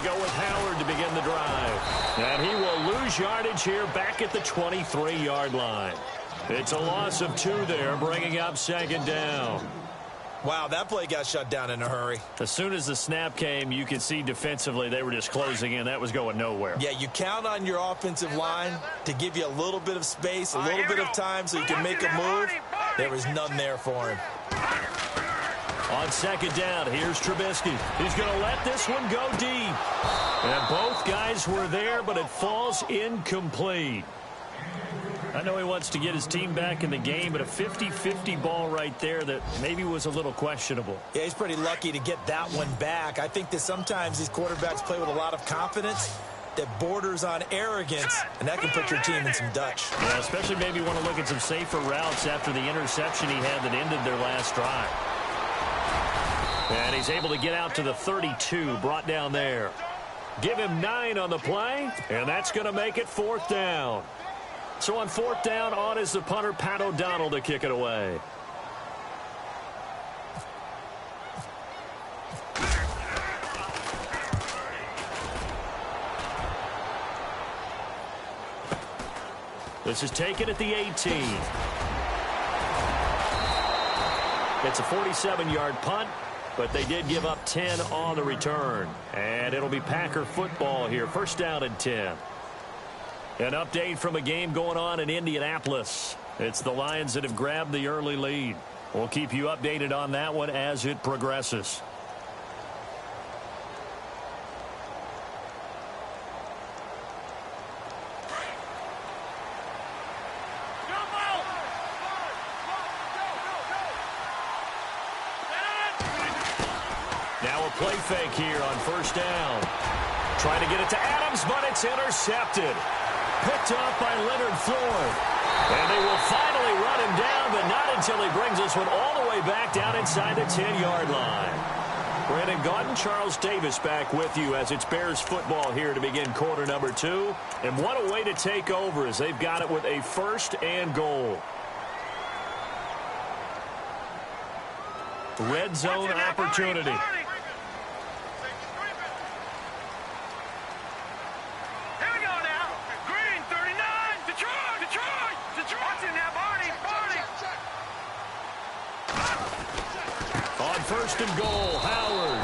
They go with Howard to begin the drive. And he will lose yardage here back at the 23-yard line. It's a loss of 2 there, bringing up second down. Wow, that play got shut down in a hurry. As soon as the snap came, you could see defensively they were just closing in. That was going nowhere. Yeah, you count on your offensive line to give you a little bit of space, a little bit of time so you can make a move. There was none there for him. On second down, here's Trubisky. He's going to let this one go deep. And both guys were there, but it falls incomplete. I know he wants to get his team back in the game, but a 50-50 ball right there that maybe was a little questionable. Yeah, he's pretty lucky to get that one back. I think that sometimes these quarterbacks play with a lot of confidence that borders on arrogance, and that can put your team in some Dutch. Yeah, especially maybe want to look at some safer routes after the interception he had that ended their last drive. And he's able to get out to the 32, brought down there. Give him 9 on the play, and that's going to make it 4th down. So on 4th down, on is the punter, Pat O'Donnell, to kick it away. This is taken at the 18. It's a 47-yard punt, but they did give up 10 on the return. And it'll be Packer football here. 1st down and 10. An update from a game going on in Indianapolis. It's the Lions that have grabbed the early lead. We'll keep you updated on that one as it progresses. Now a play fake here on 1st down. Trying to get it to Adams, but it's intercepted. Picked up by Leonard Floyd. And they will finally run him down, but not until he brings this one all the way back down inside the 10-yard line. Brandon Gaudin, Charles Davis back with you as it's Bears football here to begin quarter number 2. And what a way to take over as they've got it with a 1st and goal. Red zone opportunity. On 1st and goal, Howard.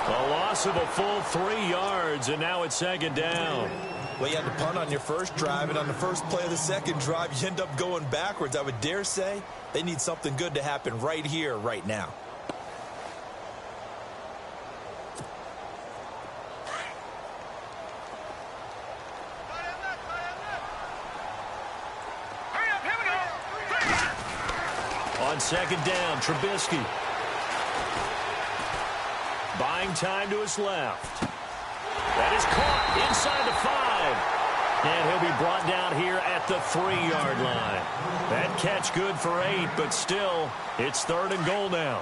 A loss of a full 3 yards, and now it's 2nd down. Well, you had to punt on your first drive, and on the first play of the second drive, you end up going backwards. I would dare say they need something good to happen right here, right now. On 2nd down, Trubisky. Buying time to his left. That is caught inside the 5. And he'll be brought down here at the 3-yard line. That catch good for 8, but still, it's 3rd and goal now.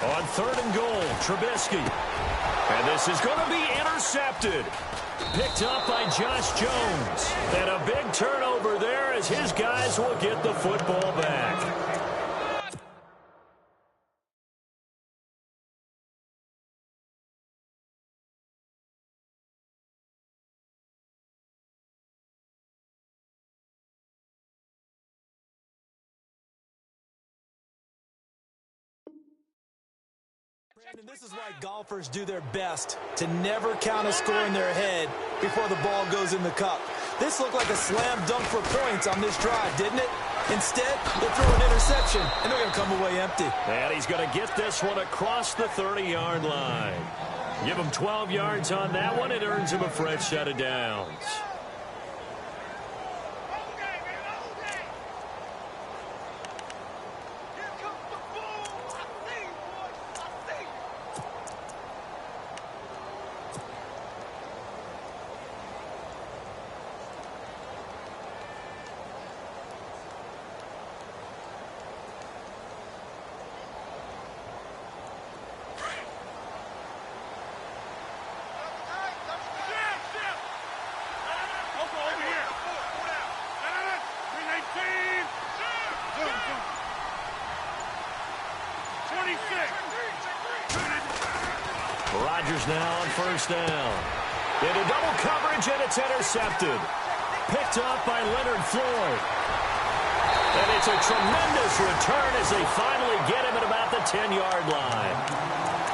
On 3rd and goal, Trubisky. And this is going to be intercepted. Picked up by Josh Jones. And a big turnover there as his guys will get the football back. And this is why golfers do their best to never count a score in their head before the ball goes in the cup. This looked like a slam dunk for points on this drive, didn't it? Instead, they throw an interception, and they're going to come away empty. And he's going to get this one across the 30-yard line. Give him 12 yards on that one. It earns him a fresh set of downs. Rodgers now on first down. Into double coverage, and it's intercepted. Picked up by Leonard Floyd. And it's a tremendous return as they finally get him at about the 10-yard line.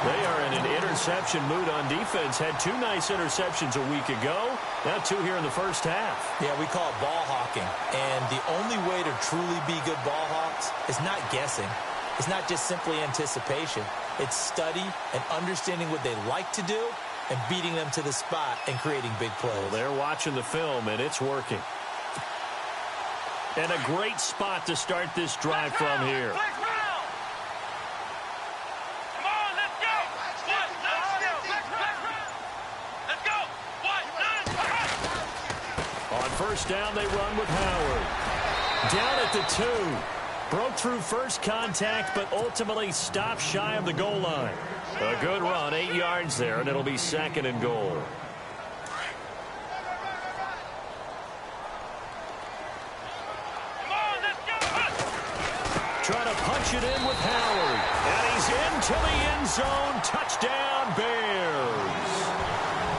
They are in an interception mood on defense. Had 2 nice interceptions a week ago. Now 2 here in the first half. Yeah, we call it ball hawking. And the only way to truly be good ball hawks is not guessing. It's not just simply anticipation. It's study and understanding what they like to do and beating them to the spot and creating big plays. Well, they're watching the film, and it's working. And a great spot to start this drive from here. On first down, they run with Howard. Down at the 2. Broke through first contact, but ultimately stopped shy of the goal line. A good run, 8 yards there, and it'll be 2nd and goal. Trying to punch it in with Howard. And he's into the end zone. Touchdown, Bears.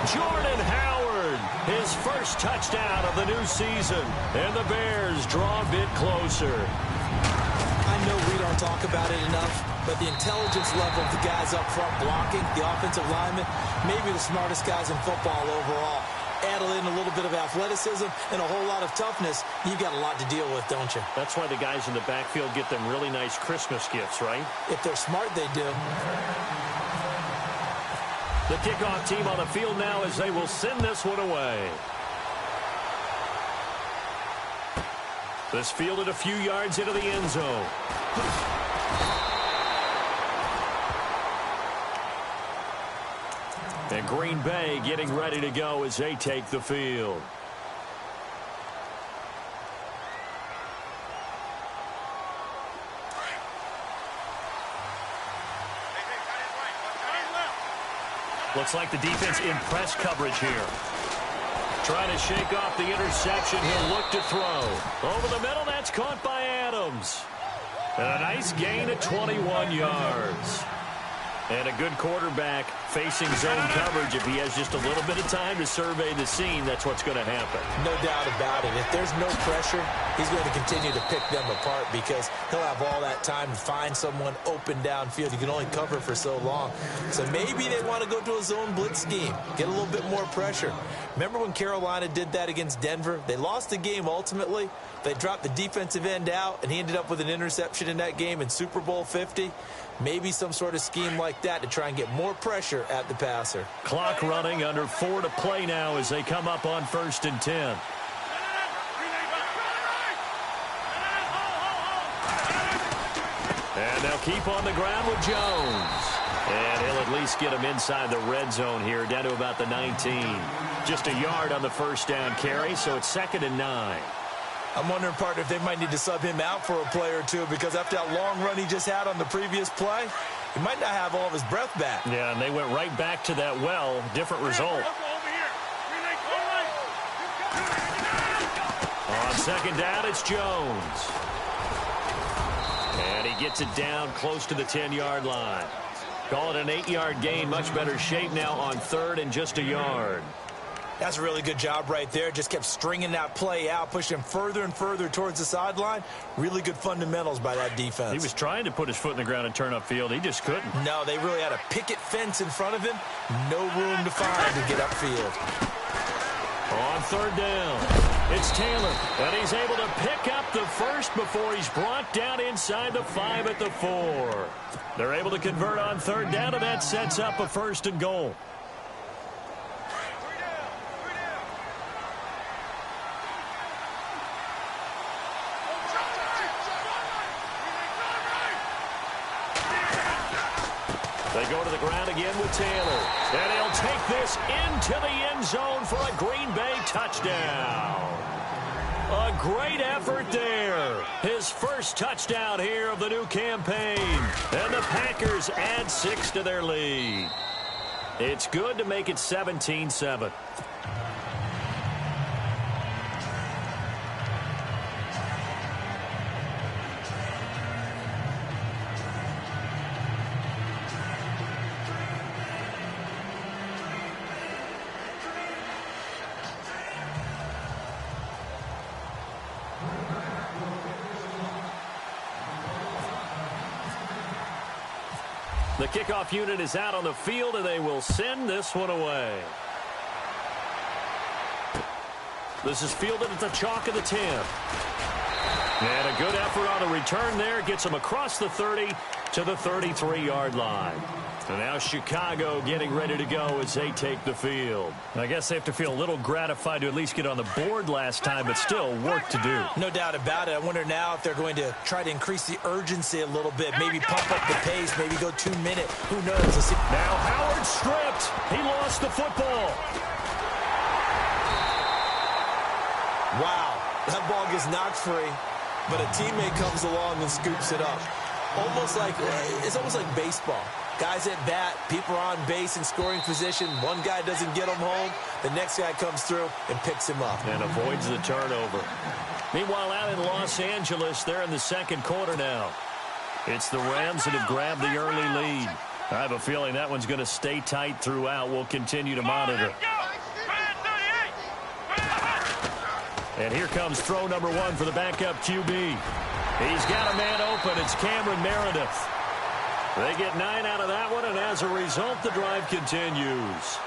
Jordan Howard, his first touchdown of the new season. And the Bears draw a bit closer. I know we don't talk about it enough, but the intelligence level of the guys up front blocking, the offensive linemen, maybe the smartest guys in football overall. Add in a little bit of athleticism and a whole lot of toughness, you've got a lot to deal with, don't you? That's why the guys in the backfield get them really nice Christmas gifts, right? If they're smart, they do. The kickoff team on the field now as they will send this one away. This fielded a few yards into the end zone. And Green Bay getting ready to go as they take the field. Looks like the defense in press coverage here. Trying to shake off the interception. He'll look to throw. Over the middle, that's caught by Adams. And a nice gain at 21 yards. And a good quarterback facing zone coverage. If he has just a little bit of time to survey the scene, that's what's going to happen. No doubt about it. If there's no pressure, he's going to continue to pick them apart because he'll have all that time to find someone open downfield. You can only cover for so long. So maybe they want to go to a zone blitz scheme, get a little bit more pressure. Remember when Carolina did that against Denver? They lost the game ultimately. They dropped the defensive end out, and he ended up with an interception in that game in Super Bowl 50. Maybe some sort of scheme like that to try and get more pressure at the passer. Clock running, under 4 to play now as they come up on 1st and 10. And they'll keep on the ground with Jones. And he'll at least get him inside the red zone here, down to about the 19. Just a yard on the first down carry, so it's 2nd and 9. I'm wondering, partner, if they might need to sub him out for a play or two because after that long run he just had on the previous play, he might not have all of his breath back. Yeah, and they went right back to that well. Different result. On 2nd down, it's Jones. And he gets it down close to the 10-yard line. Call it an 8-yard gain. Much better shape now on 3rd and just a yard. That's a really good job right there. Just kept stringing that play out, pushing him further and further towards the sideline. Really good fundamentals by that defense. He was trying to put his foot in the ground and turn upfield. He just couldn't. No, they really had a picket fence in front of him. No room to find to get upfield. On 3rd down, it's Taylor. And he's able to pick up the first before he's brought down inside the 5 at the 4. They're able to convert on 3rd down, and that sets up a 1st and goal. They go to the ground again with Taylor. And he'll take this into the end zone for a Green Bay touchdown. A great effort there. His first touchdown here of the new campaign. And the Packers add 6 to their lead. It's good to make it 17-7. The kickoff unit is out on the field, and they will send this one away. This is fielded at the chalk of the 10. And a good effort on the return there. Gets them across the 30 to the 33-yard line. So now Chicago getting ready to go as they take the field. I guess they have to feel a little gratified to at least get on the board last time, but still work to do. No doubt about it. I wonder now if they're going to try to increase the urgency a little bit, maybe pump up the pace, maybe go 2 minute. Who knows? Now Howard stripped. He lost the football. Wow, that ball gets knocked free, but a teammate comes along and scoops it up. It's almost like baseball. Guys at bat, people are on base in scoring position. One guy doesn't get him home. The next guy comes through and picks him up. And avoids the turnover. Meanwhile, out in Los Angeles, they're in the second quarter now. It's the Rams that have grabbed the early lead. I have a feeling that one's going to stay tight throughout. We'll continue to monitor. And here comes throw number 1 for the backup QB. He's got a man open. It's Cameron Meredith. They get 9 out of that one, and as a result, the drive continues.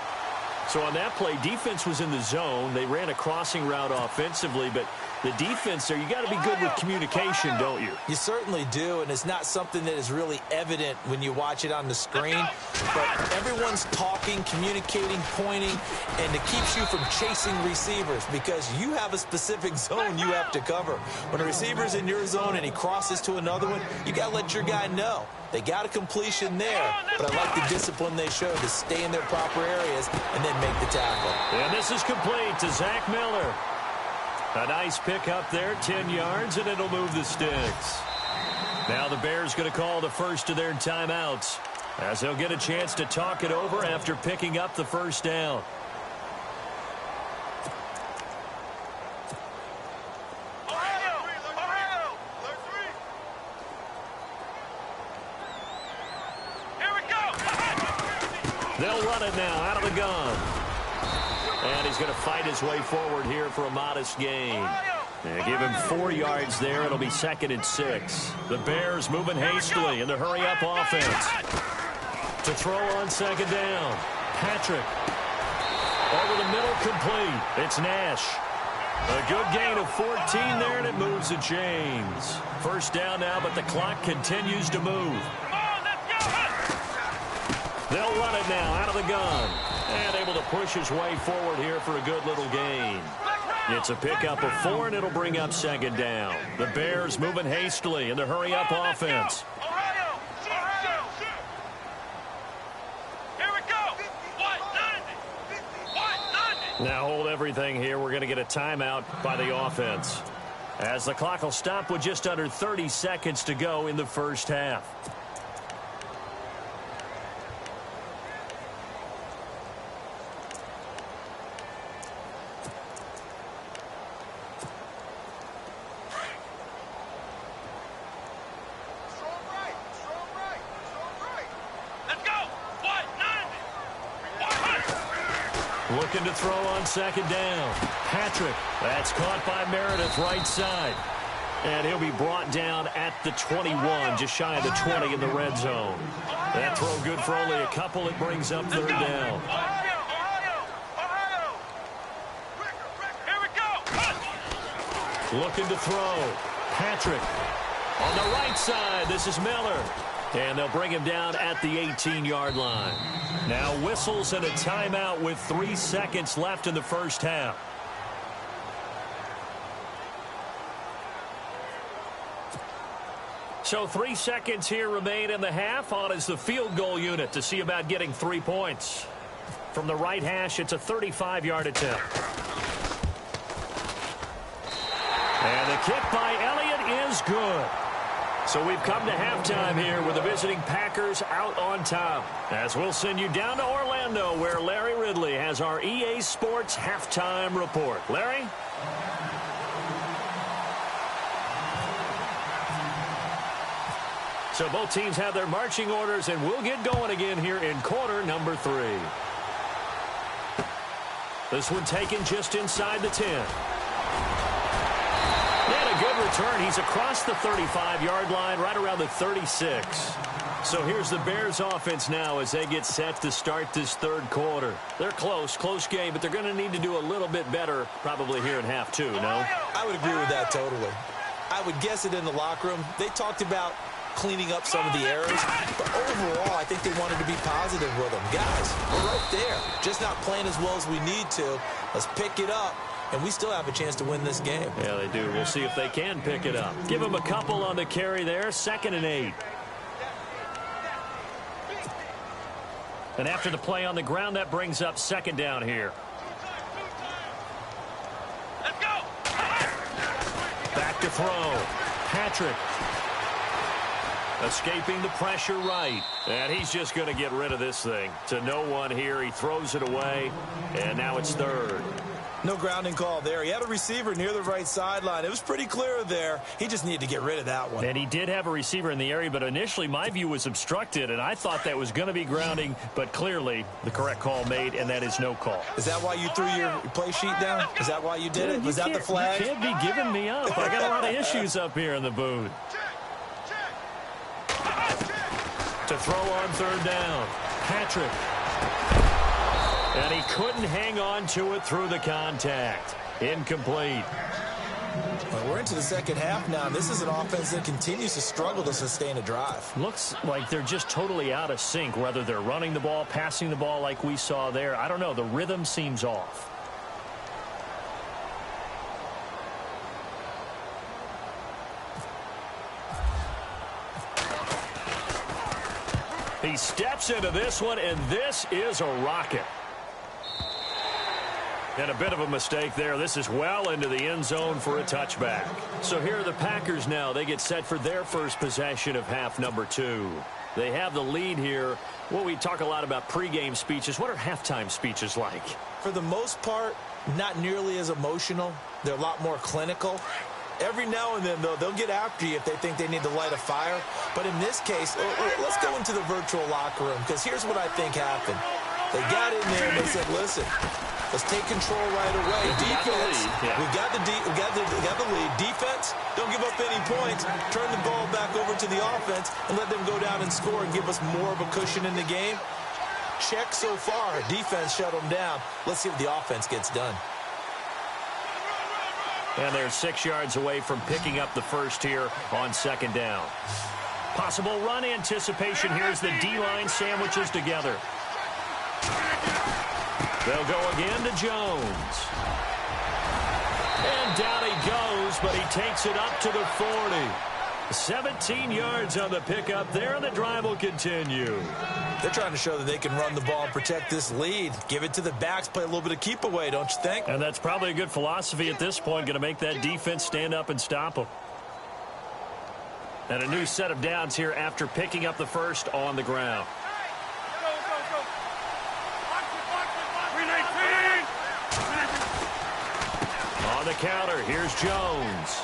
So on that play, defense was in the zone. They ran a crossing route offensively, but the defense there, you got to be good with communication, don't you? You certainly do, and it's not something that is really evident when you watch it on the screen. But everyone's talking, communicating, pointing, and it keeps you from chasing receivers because you have a specific zone you have to cover. When a receiver's in your zone and he crosses to another one, you got to let your guy know. They got a completion there, but I like the discipline they showed to stay in their proper areas and then make the tackle. And this is complete to Zach Miller. A nice pick up there, 10 yards, and it'll move the sticks. Now the Bears going to call the first of their timeouts as they'll get a chance to talk it over after picking up the first down. They'll run it now out of the gun. And he's going to fight his way forward here for a modest gain. They give him 4 yards there. It'll be 2nd and 6. The Bears moving hastily in the hurry-up offense. To throw on 2nd down. Patrick. Over the middle, complete. It's Nash. A good gain of 14 there, and it moves the chains. First down now, but the clock continues to move. They'll run it now out of the gun. And able to push his way forward here for a good little gain. It's a pickup of 4, and it'll bring up 2nd down. The Bears moving hastily in the hurry-up offense. Now hold everything here. We're going to get a timeout by the offense, as the clock will stop with just under 30 seconds to go in the first half. Looking to throw on 2nd down. Patrick. That's caught by Meredith, right side. And he'll be brought down at the 21, just shy of the 20 in the red zone. That throw good for only a couple. It brings up 3rd down. Looking to throw. Patrick. On the right side, this is Miller. And they'll bring him down at the 18-yard line. Now whistles and a timeout with 3 seconds left in the first half. So 3 seconds here remain in the half. On is the field goal unit to see about getting 3 points. From the right hash, it's a 35-yard attempt. And the kick by Elliott is good. So we've come to halftime here with the visiting Packers out on top. As we'll send you down to Orlando, where Larry Ridley has our EA Sports halftime report. Larry? So both teams have their marching orders, and we'll get going again here in quarter number 3. This one taken just inside the 10. And a good return. He's across the 35-yard line, right around the 36. So here's the Bears offense now as they get set to start this third quarter. They're close game, but they're going to need to do a little bit better probably here in half two, no? I would agree with that totally. I would guess it in the locker room. They talked about cleaning up some of the errors, but overall, I think they wanted to be positive with them. Guys, we're right there, just not playing as well as we need to. Let's pick it up, and we still have a chance to win this game. Yeah, they do. We'll see if they can pick it up. Give them a couple on the carry there, 2nd and 8. And after the play on the ground, that brings up 2nd down here. Let's go. Back to throw. Patrick. Escaping the pressure right. And he's just going to get rid of this thing. To no one here. He throws it away. And now it's 3rd. No grounding call there. He had a receiver near the right sideline. It was pretty clear there. He just needed to get rid of that one. And he did have a receiver in the area, but initially my view was obstructed, and I thought that was going to be grounding, but clearly the correct call made, and that is no call. Is that why you threw your play sheet down? Is that why you did it? Was that the flag? You can't be giving me up. I got a lot of issues up here in the booth. To throw on 3rd down. Patrick. And he couldn't hang on to it through the contact. Incomplete. Well, we're into the second half now. This is an offense that continues to struggle to sustain a drive. Looks like they're just totally out of sync, whether they're running the ball, passing the ball like we saw there. I don't know. The rhythm seems off. He steps into this one, and this is a rocket. And a bit of a mistake there. This is well into the end zone for a touchback. So here are the Packers now. They get set for their first possession of half number 2. They have the lead here. Well, we talk a lot about pregame speeches. What are halftime speeches like? For the most part, not nearly as emotional. They're a lot more clinical. Every now and then, though, they'll get after you if they think they need to light a fire. But in this case, let's go into the virtual locker room, because here's what I think happened. They got in there and they said, listen, let's take control right away. Defense, we got the lead. Defense, don't give up any points. Turn the ball back over to the offense and let them go down and score and give us more of a cushion in the game. Check so far. Defense shut them down. Let's see what the offense gets done. And they're 6 yards away from picking up the first here on 2nd down. Possible run anticipation. Here's the D-line sandwiches together. They'll go again to Jones. And down he goes, but he takes it up to the 40. 17 yards on the pickup there, and the drive will continue. They're trying to show that they can run the ball and protect this lead. Give it to the backs, play a little bit of keep away, don't you think? And that's probably a good philosophy at this point, going to make that defense stand up and stop them. And a new set of downs here after picking up the first on the ground. On the counter, here's Jones.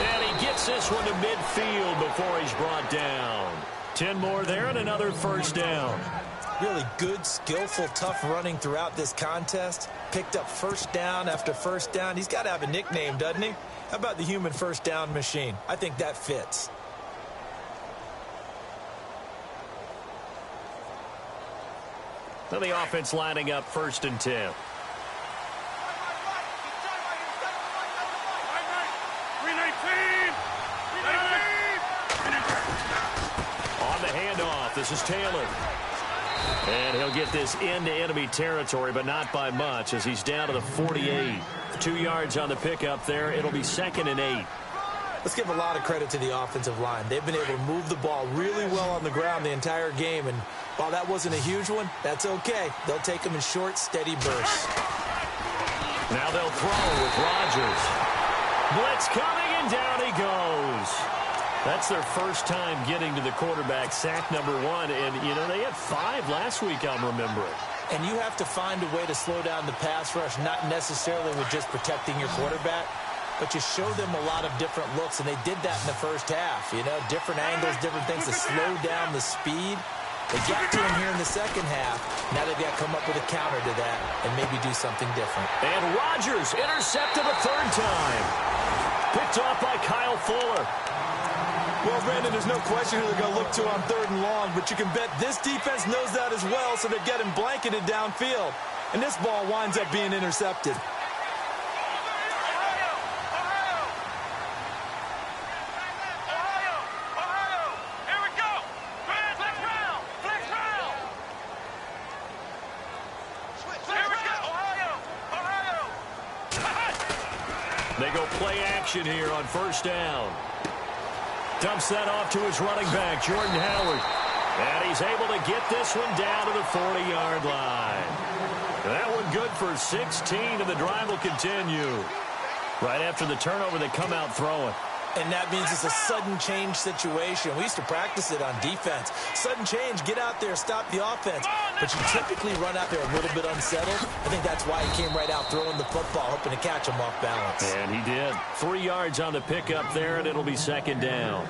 And he gets this one to midfield before he's brought down. 10 more there and another first down. Really good, skillful, tough running throughout this contest. Picked up first down after first down. He's got to have a nickname, doesn't he? How about the human first down machine? I think that fits. So the offense lining up 1st and 10. This is Taylor. And he'll get this into enemy territory, but not by much as he's down to the 48. 2 yards on the pickup there. It'll be 2nd and 8. Let's give a lot of credit to the offensive line. They've been able to move the ball really well on the ground the entire game. And while that wasn't a huge one, that's okay. They'll take them in short, steady bursts. Now they'll throw with Rodgers. Blitz coming, and down he goes. That's their first time getting to the quarterback, sack number 1. And, you know, they had 5 last week, I'm remembering. And you have to find a way to slow down the pass rush, not necessarily with just protecting your quarterback, but you show them a lot of different looks, and they did that in the first half. You know, different angles, different things to slow down the speed. They got to him here in the second half. Now they've got to come up with a counter to that and maybe do something different. And Rodgers intercepted a 3rd time. Picked Picked off by Kyle Fuller. Well, Brandon, there's no question who they're going to look to on 3rd and long, but you can bet this defense knows that as well, so they're getting blanketed downfield. And this ball winds up being intercepted. They go play action here on 1st down. Dumps that off to his running back, Jordan Howard. And he's able to get this one down to the 40-yard line. That one good for 16, and the drive will continue. Right after the turnover, they come out throwing. And that means it's a sudden change situation. We used to practice it on defense. Sudden change, get out there, stop the offense. But you typically run out there a little bit unsettled. I think that's why he came right out throwing the football, hoping to catch him off balance. And he did. 3 yards on the pickup there, and it'll be 2nd down.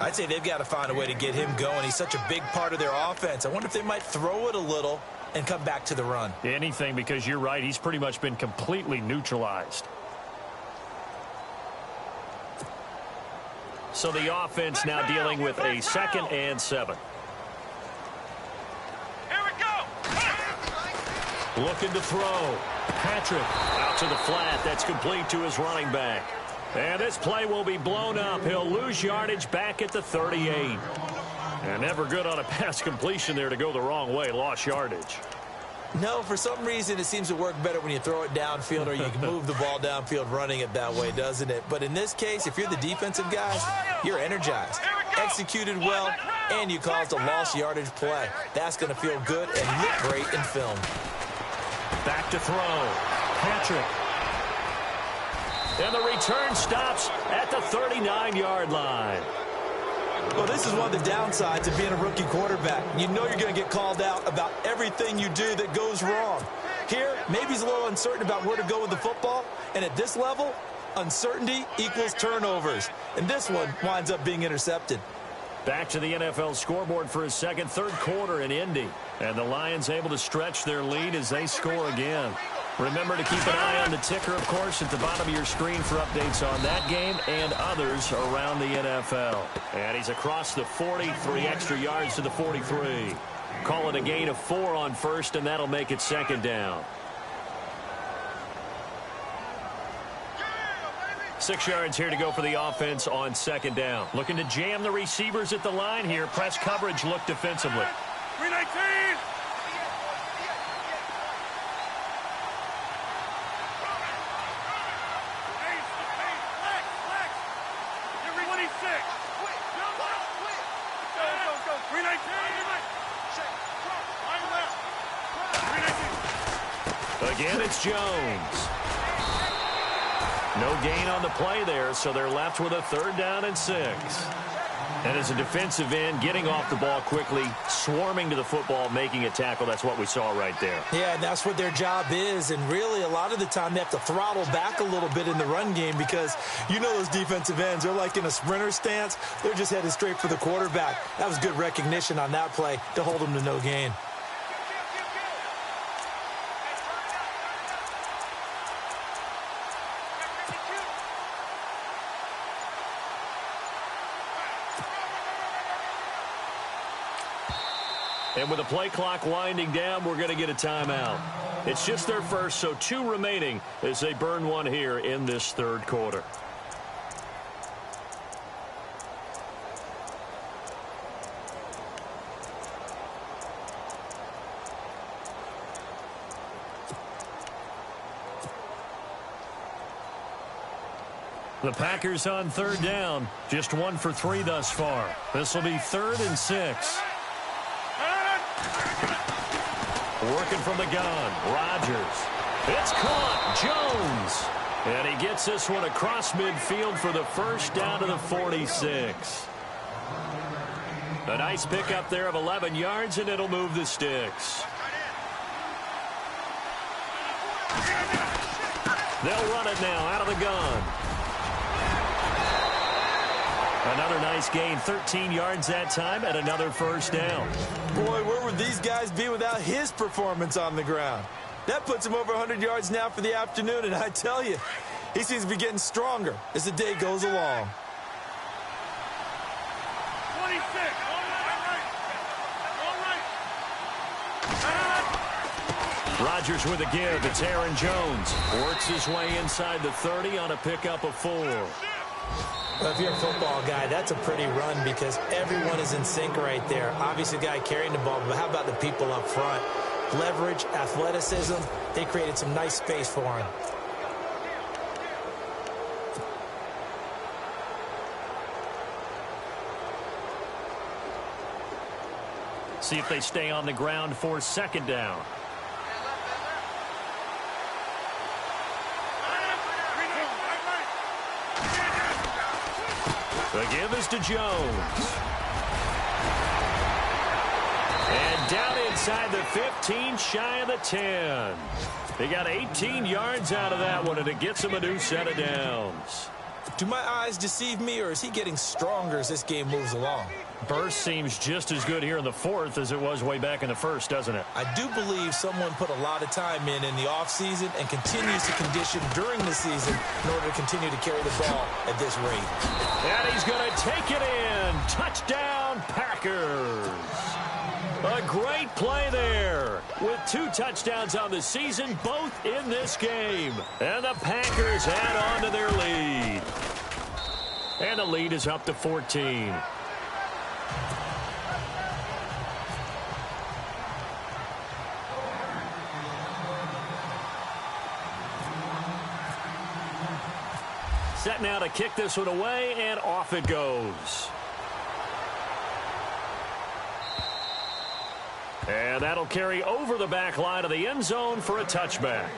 I'd say they've got to find a way to get him going. He's such a big part of their offense. I wonder if they might throw it a little and come back to the run. Anything, because you're right. He's pretty much been completely neutralized. So the offense now dealing with a 2nd and 7. Here we go. Looking to throw. Patrick out to the flat. That's complete to his running back. And this play will be blown up. He'll lose yardage back at the 38. And never good on a pass completion there to go the wrong way. Lost yardage. No, for some reason it seems to work better when you throw it downfield or you can move the ball downfield running it that way, doesn't it? But in this case, if you're the defensive guys, you're energized, executed well, and you caused a lost yardage play. That's going to feel good and look great in film. Back to throw. Patrick. And the return stops at the 39-yard line. Well, this is one of the downsides of being a rookie quarterback. You know you're going to get called out about everything you do that goes wrong. Here, maybe he's a little uncertain about where to go with the football. And at this level, uncertainty equals turnovers. And this one winds up being intercepted. Back to the NFL scoreboard for his 2nd, 3rd quarter in Indy. And the Lions able to stretch their lead as they score again. Remember to keep an eye on the ticker, of course, at the bottom of your screen for updates on that game and others around the NFL. And he's across the 40, 3 extra yards to the 43. Call it a gain of 4 on 1st, and that'll make it 2nd down. 6 yards here to go for the offense on 2nd down. Looking to jam the receivers at the line here. Press coverage look defensively. 319. Again, it's Jones. No gain on the play there, so they're left with a 3rd down and 6. And as a defensive end, getting off the ball quickly, swarming to the football, making a tackle, that's what we saw right there. Yeah, and that's what their job is. And really, a lot of the time, they have to throttle back a little bit in the run game because you know those defensive ends, they're like in a sprinter stance. They're just headed straight for the quarterback. That was good recognition on that play to hold them to no gain. And with the play clock winding down, we're going to get a timeout. It's just their first, so 2 remaining as they burn one here in this 3rd quarter. The Packers on 3rd down, just 1 for 3 thus far. This will be 3rd and 6. Working from the gun, Rodgers. It's caught, Jones. And he gets this one across midfield for the 1st down to the 46. A nice pickup there of 11 yards, and it'll move the sticks. They'll run it now out of the gun. Another nice gain, 13 yards that time, and another 1st down. Boy, where would these guys be without his performance on the ground? That puts him over 100 yards now for the afternoon, and I tell you, He seems to be getting stronger as the day goes along. 26. Rodgers with a give. It's Aaron Jones. Works his way inside the 30 on a pickup of 4. Well, if you're a football guy, that's a pretty run because everyone is in sync right there. Obviously, the guy carrying the ball, but how about the people up front? Leverage, athleticism, they created some nice space for him. See if they stay on the ground for 2nd down. The give is to Jones. And down inside the 15, shy of the 10. They got 18 yards out of that one, and it gets him a new set of downs. Do my eyes deceive me, or is he getting stronger as this game moves along? Burst seems just as good here in the 4th as it was way back in the 1st, doesn't it? I do believe someone put a lot of time in the offseason and continues to condition during the season in order to continue to carry the ball at this rate. And he's going to take it in. Touchdown, Packers. A great play there with 2 touchdowns on the season, both in this game. And the Packers add on to their lead. And the lead is up to 14. Set now to kick this one away, and off it goes. And that'll carry over the back line of the end zone for a touchback.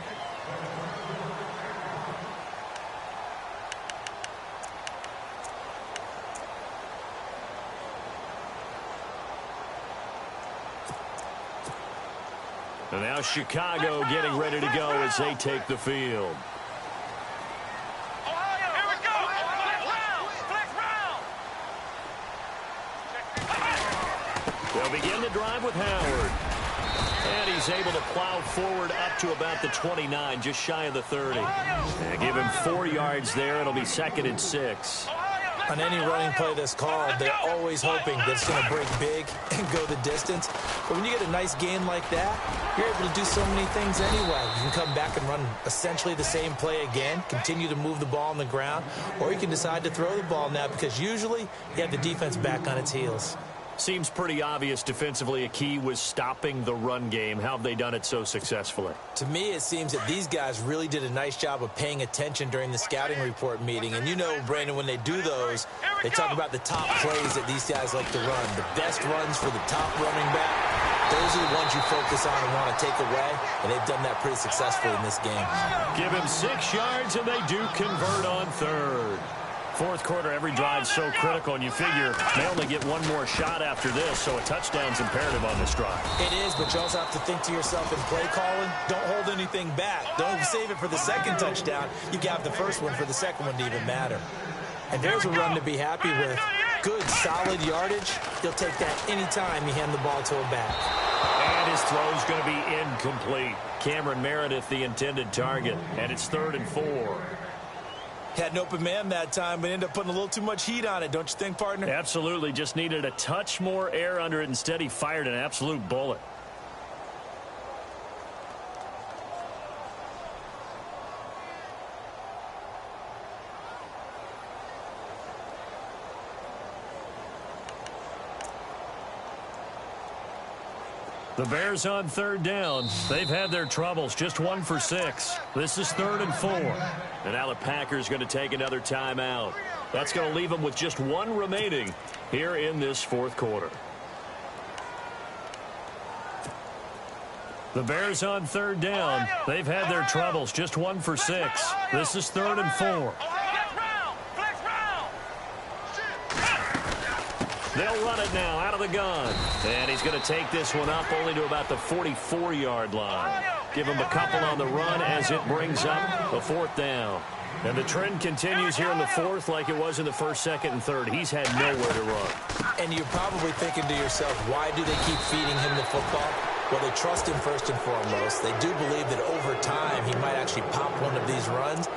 And now Chicago getting ready to go as they take the field. They'll begin the drive with Howard. And he's able to plow forward up to about the 29, just shy of the 30. And give him 4 yards there. It'll be 2nd and 6. On any running play that's called, they're always hoping that it's going to break big and go the distance. But when you get a nice gain like that, you're able to do so many things anyway. You can come back and run essentially the same play again, continue to move the ball on the ground, or you can decide to throw the ball now because usually you have the defense back on its heels. Seems pretty obvious defensively a key was stopping the run game. How have they done it so successfully? To me, it seems that these guys really did a nice job of paying attention during the scouting report meeting. And you know, Brandon, when they do those, they talk about the top plays that these guys like to run. The best runs for the top running back, those are the ones you focus on and want to take away. And they've done that pretty successfully in this game. Give him 6 yards, and they do convert on 3rd. 4th quarter, every drive's so critical, and you figure they only get one more shot after this, so a touchdown's imperative on this drive. It is, but you also have to think to yourself in play calling, don't hold anything back. Don't save it for the 2nd touchdown. You got the 1st one for the 2nd one to even matter. And there's a run to be happy with. Good, solid yardage. He'll take that anytime you hand the ball to a back. And his throw's going to be incomplete. Cameron Meredith, the intended target, and it's 3rd and 4. Had an open man that time, but ended up putting a little too much heat on it, don't you think, partner? Absolutely. Just needed a touch more air under it. Instead, he fired an absolute bullet. The Bears on 3rd down. They've had their troubles. Just 1 for 6. This is 3rd and 4. And now the Packers going to take another timeout. That's going to leave them with just 1 remaining here in this 4th quarter. The Bears on 3rd down. They've had their troubles. Just 1 for 6. This is 3rd and 4. They'll run it now out of the gun. And he's going to take this one up only to about the 44-yard line. Give him a couple on the run as it brings up a 4th down. And the trend continues here in the 4th like it was in the 1st, 2nd, and 3rd. He's had nowhere to run. And you're probably thinking to yourself, why do they keep feeding him the football? Well, they trust him first and foremost. They do believe that over time he might actually pop one of these runs.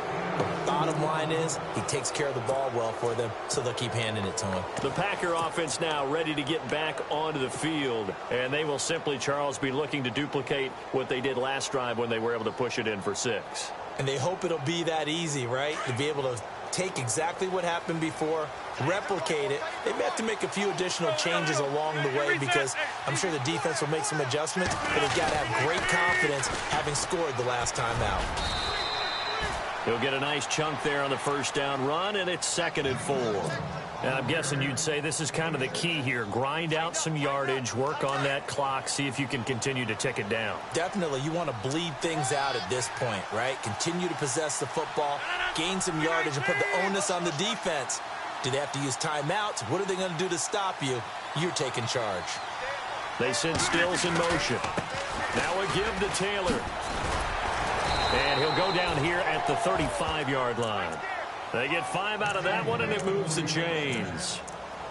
Bottom line is he takes care of the ball well for them, so they'll keep handing it to him. The Packer offense now ready to get back onto the field, and they will simply, Charles, be looking to duplicate what they did last drive when they were able to push it in for 6. And they hope it'll be that easy, right? To be able to take exactly what happened before, replicate it. They may have to make a few additional changes along the way because I'm sure the defense will make some adjustments, but they've got to have great confidence having scored the last time out. He'll get a nice chunk there on the first down run, and it's 2nd and 4. And I'm guessing you'd say this is kind of the key here. Grind out some yardage, work on that clock, see if you can continue to tick it down. Definitely, you want to bleed things out at this point, right? Continue to possess the football, gain some yardage, and put the onus on the defense. Do they have to use timeouts? What are they going to do to stop you? You're taking charge. They send Stills in motion. Now a give to Taylor. And he'll go down here at the 35-yard line. They get 5 out of that one, and it moves the chains.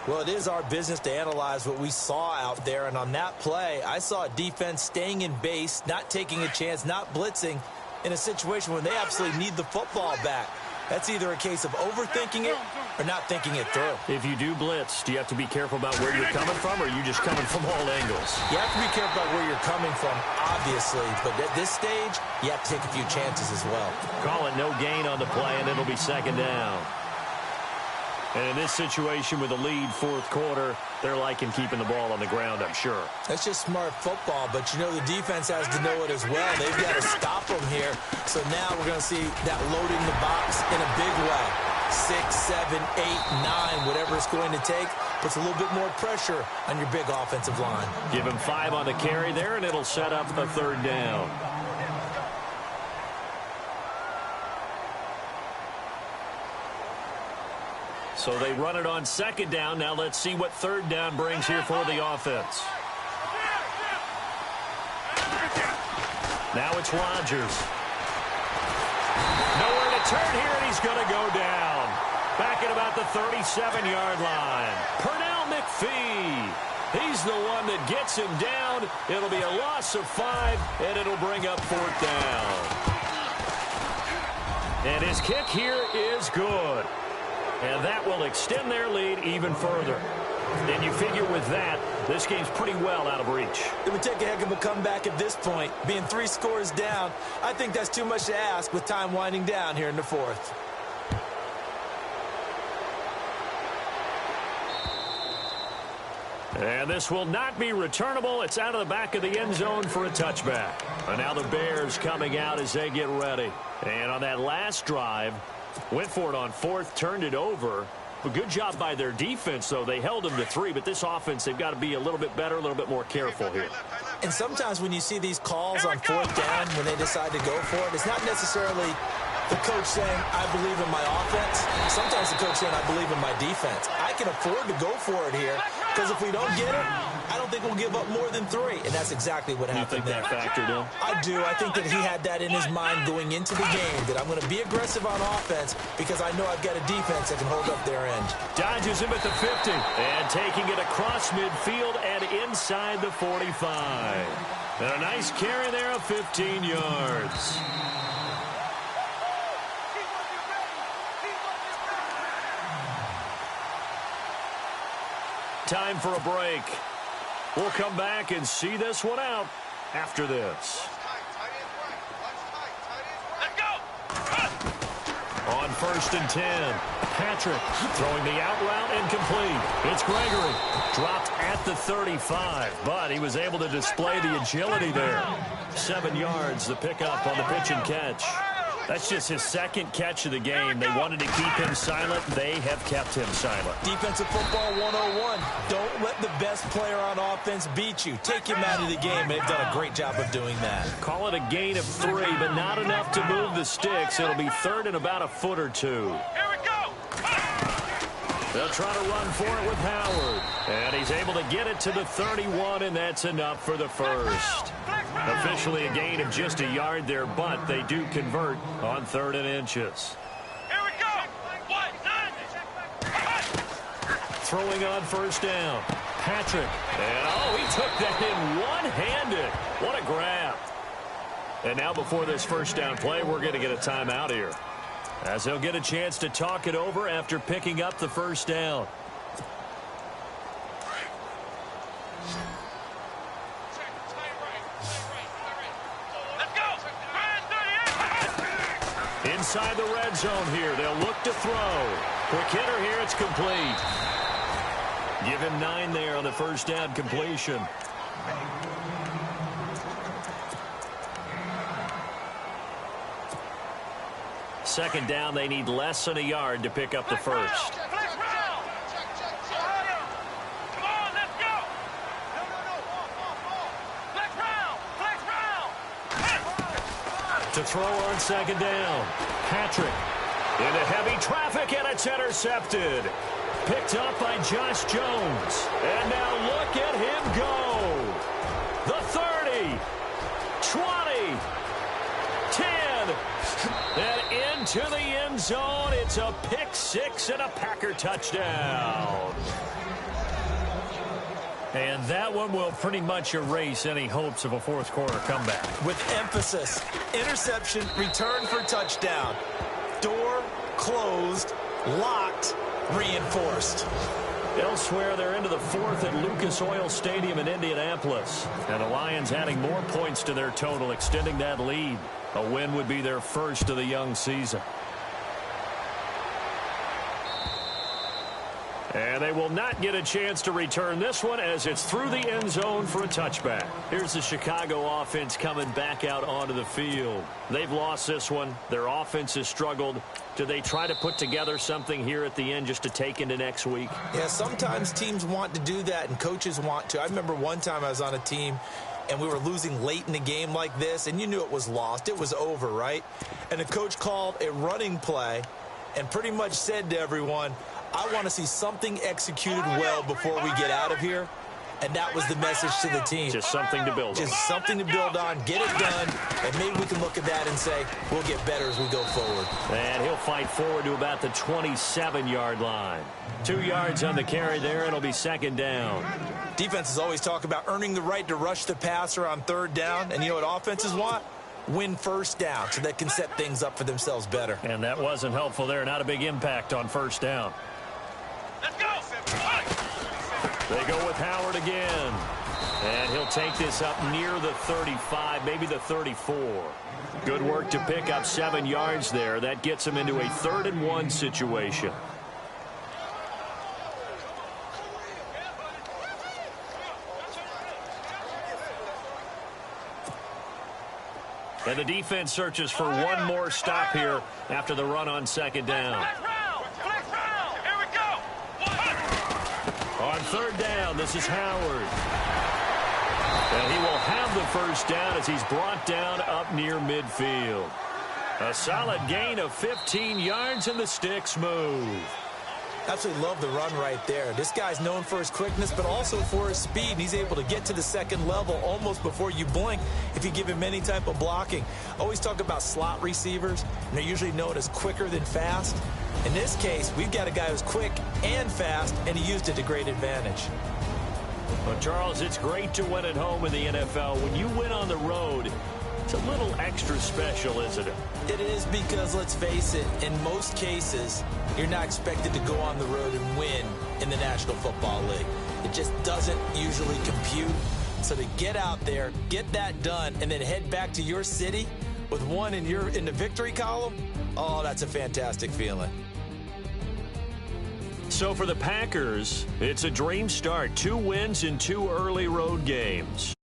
Well, it is our business to analyze what we saw out there, and on that play, I saw a defense staying in base, not taking a chance, not blitzing, in a situation where they absolutely need the football back. That's either a case of overthinking it or not thinking it through. If you do blitz, do you have to be careful about where you're coming from, or are you just coming from all angles? You have to be careful about where you're coming from, obviously, but at this stage, you have to take a few chances as well. Call it no gain on the play, and it'll be 2nd down. And in this situation with a lead 4th quarter, they're liking keeping the ball on the ground, I'm sure. That's just smart football, but you know the defense has to know it as well. They've got to stop them here. So now we're going to see that loading the box in a big way. 6, 7, 8, 9, whatever it's going to take, puts a little bit more pressure on your big offensive line. Give him 5 on the carry there, and it'll set up a 3rd down. So they run it on 2nd down. Now let's see what 3rd down brings here for the offense. Now it's Rodgers. Nowhere to turn here, and he's going to go down. Back at about the 37-yard line. Pernell McPhee. He's the one that gets him down. It'll be a loss of 5, and it'll bring up 4th down. And his kick here is good. And that will extend their lead even further. And you figure with that, this game's pretty well out of reach. It would take a heck of a comeback at this point. Being 3 scores down, I think that's too much to ask with time winding down here in the 4th. And this will not be returnable. It's out of the back of the end zone for a touchback. And now the Bears coming out as they get ready. And on that last drive, went for it on 4th, turned it over. A good job by their defense, though. They held them to 3, but this offense, they've got to be a little bit better, a little bit more careful here. And sometimes when you see these calls on 4th down, when they decide to go for it, it's not necessarily the coach saying, I believe in my offense. Sometimes the coach saying, I believe in my defense. I can afford to go for it here, because if we don't get it, I don't think we'll give up more than 3. And that's exactly what happened there. You think that factored in? I do. I think that he had that in his mind going into the game, that I'm going to be aggressive on offense because I know I've got a defense that can hold up their end. Dodges him at the 50 and taking it across midfield and inside the 45. And a nice carry there of 15 yards. Time for a break. We'll come back and see this one out after this. Let's go! On 1st and 10, Patrick throwing the out route incomplete. It's Gregory. Dropped at the 35, but he was able to display the agility there. 7 yards, the pickup on the pitch and catch. That's just his 2nd catch of the game. They wanted to keep him silent. They have kept him silent. Defensive football 101. Don't let the best player on offense beat you. Take him out of the game. They've done a great job of doing that. Call it a gain of 3, but not enough to move the sticks. It'll be 3rd and about a foot or 2. Here we go! They'll try to run for it with Howard. And he's able to get it to the 31, and that's enough for the first. Officially a gain of just a yard there, but they do convert on 3rd and inches. Here we go! 1, 9. Throwing on 1st down. Patrick. And, he took that in one-handed. What a grab. And now before this 1st down play, we're going to get a timeout here. as he'll get a chance to talk it over after picking up the first down. Let's go. Inside the red zone here, they'll look to throw. Quick hitter here, it's complete. Give him 9 there on the first down completion. Second down, they need less than a yard to pick up the first. Come on, let's go. To throw on second down. Patrick into heavy traffic, and it's intercepted. Picked up by Josh Jones. And now look at him go. The 30, 20, 10, and into the end zone. It's a pick six and a Packer touchdown. And that one will pretty much erase any hopes of a fourth quarter comeback. With emphasis, interception, return for touchdown. Door closed, locked, reinforced. Elsewhere, they're into the fourth at Lucas Oil Stadium in Indianapolis. And the Lions adding more points to their total, extending that lead. A win would be their first of the young season. And they will not get a chance to return this one as it's through the end zone for a touchback. Here's the Chicago offense coming back out onto the field. They've lost this one. Their offense has struggled. Do they try to put together something here at the end just to take into next week? Yeah, sometimes teams want to do that and coaches want to. I remember one time I was on a team and we were losing late in the game like this, and you knew it was lost. It was over, right? And the coach called a running play and pretty much said to everyone, I want to see something executed well before we get out of here. And that was the message to the team. Just something to build on. Just something to build on, get it done, and maybe we can look at that and say, we'll get better as we go forward. And he'll fight forward to about the 27-yard line. 2 yards on the carry there, and it'll be second down. Defenses always talk about earning the right to rush the passer on third down, and you know what offenses want? Win first down so they can set things up for themselves better. And that wasn't helpful there. Not a big impact on first down. Let's go. They go with Howard again. And he'll take this up near the 35, maybe the 34. Good work to pick up 7 yards there. That gets him into a 3rd and 1 situation. And the defense searches for one more stop here after the run on second down. Here we go. On third down, this is Howard. And he will have the first down as he's brought down up near midfield. A solid gain of 15 yards, and the sticks move. Absolutely love the run right there. This guy's known for his quickness, but also for his speed. And he's able to get to the second level almost before you blink if you give him any type of blocking. Always talk about slot receivers, and they're usually known as quicker than fast. In this case, we've got a guy who's quick and fast, and he used it to great advantage. Well, Charles, it's great to win at home in the NFL. When you win on the road, it's a little extra special, isn't it? It is, because, let's face it, in most cases, you're not expected to go on the road and win in the National Football League. It just doesn't usually compute. So to get out there, get that done, and then head back to your city with one in the victory column, oh, that's a fantastic feeling. So for the Packers, it's a dream start. 2 wins in 2 early road games.